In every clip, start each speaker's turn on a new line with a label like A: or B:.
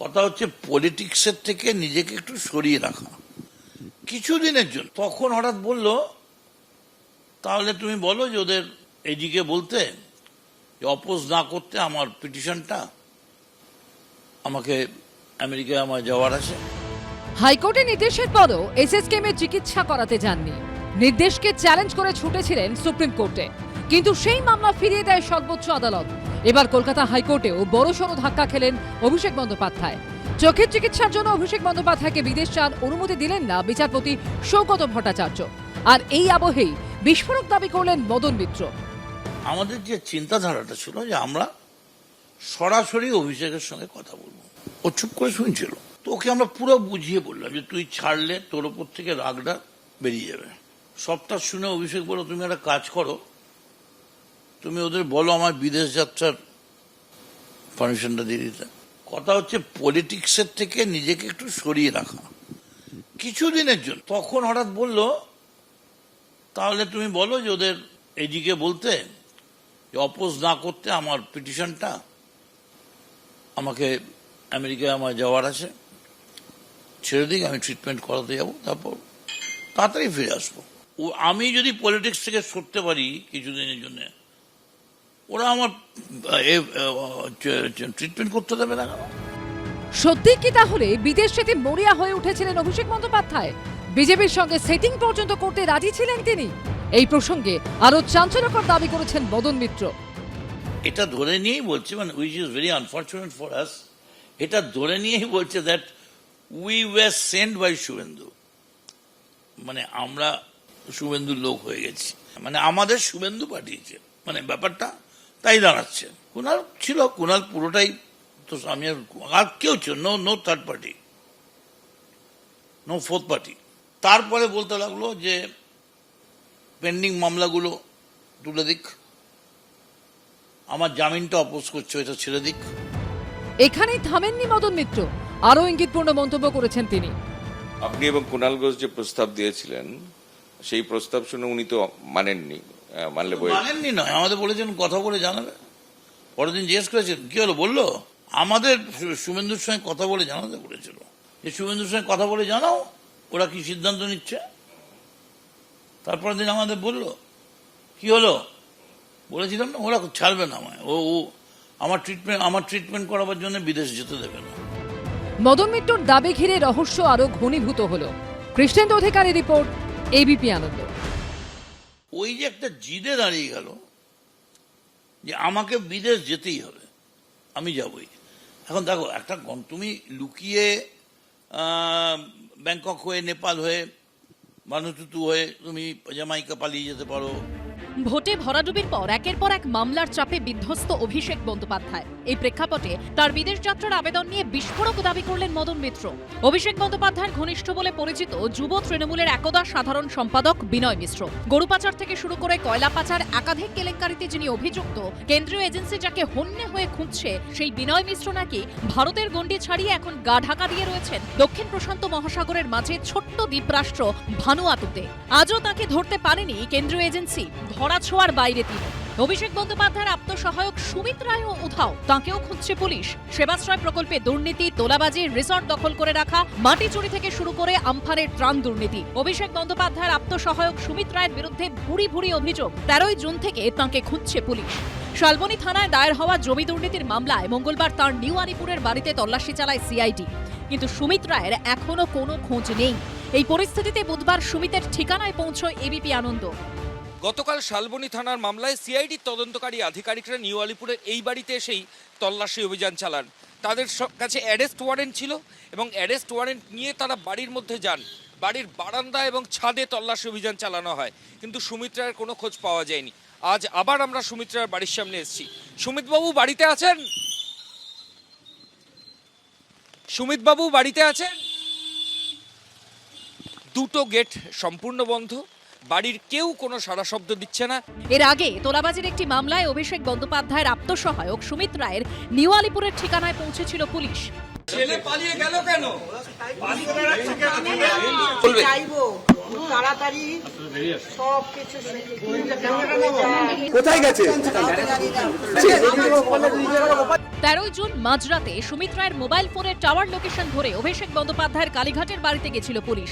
A: কথা হচ্ছে পলিটিক্সের থেকে নিজেকে একটু সরিয়ে রাখা কিছুদিনের জন্য। তখন হঠাৎ বলল, তাহলে তুমি বলো যে ওদের এদিকে বলতে অপোজ না করতে আমার পিটিশনটা, আমাকে আমেরিকায় আমার যাওয়ার আছে।
B: হাইকোর্টের নির্দেশের পরও এসএসকেএমের চিকিৎসা করাতে যাননি। নির্দেশকে চ্যালেঞ্জ করে ছুটেছিলেন সুপ্রিম কোর্টে, কিন্তু সেই মামলা ফিরিয়ে দেয় সর্বোচ্চ আদালত। এবার কলকাতা হাইকোর্টেও বড়সড় ধাক্কা খেলেন অভিষেক বন্দ্যোপাধ্যায়। চোখের চিকিৎসার জন্য অভিষেক বন্দ্যোপাধ্যায়কে বিদেশ যাওয়ার অনুমতি দিলেন না বিচারপতি সৌগত ভট্টাচার্য। আর এই আবহেই বিস্ফোরক দাবি করলেন মদন মিত্র।
A: আমাদের যে চিন্তাধারাটা ছিল যে আমরা সরাসরি অভিষেকের সঙ্গে কথা বলবো, ও চুপ করে শুনছিল, তো ওকে আমরা পুরো বুঝিয়ে বললাম যে তুই ছাড়লে তোর ওপর থেকে রাগটা বেরিয়ে যাবে। সবটা শুনে অভিষেক বলো, তুমি একটা কাজ করো, তুমি ওদের বলো আমার বিদেশ যাত্রার পারমিশনটা দিয়ে দিতে। কথা হচ্ছে পলিটিক্সের থেকে নিজেকে একটু সরিয়ে রাখা কিছুদিনের জন্য। তখন হঠাৎ বলল, তাহলে তুমি বলো যে ওদের এদিকে বলতে অপোজ না করতে আমার পিটিশনটা, আমাকে আমেরিকায় আমার যাওয়ার আছে, ছেড়ে দিক, আমি ট্রিটমেন্ট করাতে যাবো, তারপর তাড়াতাড়ি ফিরে আসবো। ও আমি যদি পলিটিক্স থেকে সরতে পারি কিছুদিনের জন্য, ওরা আমার ট্রিটমেন্ট করতে দেবে না কেন?
B: সত্যি কি তাহলে বিদেশ যেতে মরিয়া হয়ে উঠেছিলেন অভিষেক বন্দ্যোপাধ্যায়? বিজেপির সঙ্গে সেটিং পর্যন্ত করতে রাজি ছিলেন তিনি। এই প্রসঙ্গে আরো চাঞ্চল্যকর দাবি করেছেন মদন মিত্র।
A: এটা ধরে নিয়েই বলছে, মানে which is very unfortunate for us, এটা ধরে নিয়েই বলছে that we were sent by Suvendu, মানে আমরা শুভেন্দুর লোক হয়ে গেছি, মানে আমাদের শুভেন্দু পাঠিয়েছে, মানে ব্যাপারটা তাই দাঁড়াচ্ছে। কুণাল ছিল, কুণাল পুরোটাই তো, আমি আর কেউ ছিল, no third party, no fourth party. তারপরে বলতে লাগলো যে পেন্ডিং মামলাগুলো তুলে দিক, আমার জামিনটা অপোজ করছে, এটা ছেড়ে দিক।
B: এখানেই থামেননি মদন মিত্র, আরো ইঙ্গিতপূর্ণ মন্তব্য করেছেন তিনি।
C: আপনি এবং কুণাল ঘোষ যে প্রস্তাব দিয়েছিলেন, সেই প্রস্তাব শুনে উনি তো মানেননি। মানলে
A: মানেননি নয়, আমাদের বলেছেন কথা বলে জানাবে। পরের দিন জিজ্ঞেস করেছেন কি হলো, বললো আমাদের শুভেন্দুর সঙ্গে কথা বলে জানাতে বলেছিল, যে শুভেন্দুর সঙ্গে কথা বলে জানাও ওরা কি সিদ্ধান্ত নিচ্ছে। তারপরের দিন আমাদের বললো কি হলো, বলেছিলাম না ওরা ছাড়বে না আমায়, ও আমার ট্রিটমেন্ট করাবার জন্য বিদেশ যেতে দেবে না।
B: মদন মিত্রর দাবি ঘিরে রহস্য আরো ঘনীভূত হলো। কৃষ্ণেন্দু অধিকারী রিপোর্ট, এবিপি আনন্দ।
A: ওই যে একটা জিদে দাঁড়িয়ে গেল যে আমাকে বিদেশ যেতেই হবে, আমি যাবই। এখন দেখো, একটা তুমি লুকিয়ে ব্যাংকক হয়ে, নেপাল হয়ে, ভানুতুতু হয়ে তুমি জামাইকা পালিয়ে যেতে পারো।
D: ভোটে ভরাডুবির পর একের পর এক মামলার চাপে বিধ্বস্ত অভিষেক বন্দ্যোপাধ্যায়। এই প্রেক্ষাপটে তার বিদেশ যাত্রার আবেদন নিয়ে বিস্ফোরক দাবি করলেন মদন মিত্র। অভিষেক বন্দ্যোপাধ্যায়ের ঘনিষ্ঠ বলে পরিচিত যুব তৃণমূলের একদা সাধারণ সম্পাদক বিনয় মিশ্র গরু পাচার থেকে শুরু করে কয়লা পাচার একাধিক কেলেঙ্কারিতে যিনি অভিযুক্ত, কেন্দ্রীয় এজেন্সি যাকে হন্যে হয়ে খুঁজছে, সেই বিনয় মিশ্র নাকি ভারতের গণ্ডি ছাড়িয়ে এখন গা ঢাকা দিয়ে রয়েছেন দক্ষিণ প্রশান্ত মহাসাগরের মাঝে ছোট্ট দ্বীপরাষ্ট্র ভানুয়াতুতে। আজও তাকে ধরতে পারেনি কেন্দ্রীয় এজেন্সি, ধরাছোঁয়ার বাইরে তিনি। অভিষেক বন্দ্যোপাধ্যায়ের আত্মসহায়ক সুমিত রায়ও উধাও, তাঁকেও খুঁজছে পুলিশ। সেবাশ্রয় প্রকল্পে দুর্নীতি, তোলাবাজি, রিসর্ট দখল করে রাখা, মাটি চুরি থেকে শুরু করে আমফানের ত্রাণ দুর্নীতি। অভিষেক বন্দ্যোপাধ্যায়ের আত্মসহায়ক সুমিত রায়ের বিরুদ্ধে ভুরি ভুরি অভিযোগ। 13ই জুন থেকে তাঁকে খুঁজছে পুলিশ। শালবনী থানায় দায়ের হওয়া জমি দুর্নীতির মামলায় মঙ্গলবার তাঁর নিউ আলিপুরের বাড়িতে তল্লাশি চালায় সিআইডি, কিন্তু সুমিত রায়ের এখনো কোনো খোঁজ নেই। এই পরিস্থিতিতে বুধবার সুমিতের ঠিকানায় পৌঁছয় এবিপি আনন্দ।
E: গতকাল শালবনী থানার মামলায় সিআইডির তদন্তকারী আধিকারিকরা নিউ আলিপুরের এই বাড়িতে এসেই তল্লাশি অভিযান চালান। তাদের কাছে অ্যারেস্ট ওয়ারেন্ট ছিল এবং অ্যারেস্ট ওয়ারেন্ট নিয়ে তারা বাড়ির মধ্যে যান। বাড়ির বারান্দা এবং ছাদে তল্লাশি অভিযান চালানো হয়, কিন্তু সুমিত রায়ের কোনো খোঁজ পাওয়া যায়নি। আজ আবার আমরা সুমিত রায়ের বাড়ির সামনে এসেছি। সুমিতবাবু বাড়িতে আছেন? সুমিতবাবু বাড়িতে আছেন? দুটো গেট সম্পূর্ণ বন্ধ, বাড়ির কেউ কোনো সাড়া শব্দ দিচ্ছে না।
D: এর আগে তোলাবাজির একটি মামলায় অভিষেক বন্দ্যোপাধ্যায়ের আত্মসহায়ক সুমিত রায়ের নিউ আলিপুরের ঠিকানায় পৌঁছেছিল পুলিশ।
E: ছেলে পালিয়ে গেল কেন?
F: চাইবো তাড়াতাড়ি সব কিছু
G: কোথায় গেছে?
D: 13 জুন মাঝরাতে সুমিত রায়ের মোবাইল ফোনের টাওয়ার লোকেশন ধরে অভিষেক বন্দ্যোপাধ্যায়ের কালীঘাটের বাড়িতে গেছিল পুলিশ।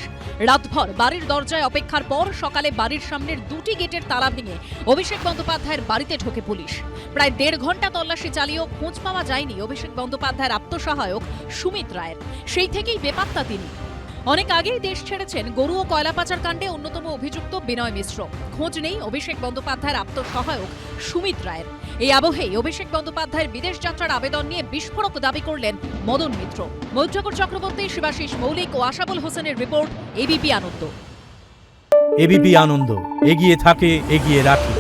D: রাতভর বাড়ির দরজায় অপেক্ষার পর সকালে বাড়ির সামনের দুটি গেটের তালা ভেঙে অভিষেক বন্দ্যোপাধ্যায়ের বাড়িতে ঢোকে পুলিশ। প্রায় 1.5 ঘন্টা তল্লাশি চালিয়েও খোঁজ পাওয়া যায়নি অভিষেক বন্দ্যোপাধ্যায়ের আত্মসহায়ক সুমিত রায়ের। সেই থেকেই বেপাত্তা তিনি। অনেক আগেই দেশ ছেড়েছেন গরু ও কয়লা পাচার কাণ্ডে অন্যতম অভিযুক্ত বিনয় মিশ্র। খোঁজ নেই অভিষেক বন্দ্যোপাধ্যায়ের আত্মসহায়ক সুমিত রায়ের। এই আবহেই অভিষেক বন্দ্যোপাধ্যায়ের বিদেশ যাত্রার আবেদন নিয়ে বিস্ফোরক দাবি করলেন মদন মিত্র। মৌজাকর চক্রবর্তী, শিবাশিস মৌলিক ও আশাবুল হোসেনের রিপোর্ট, এবিপি আনন্দ।
H: এবিপি আনন্দ, এগিয়ে থাকে, এগিয়ে রাখে।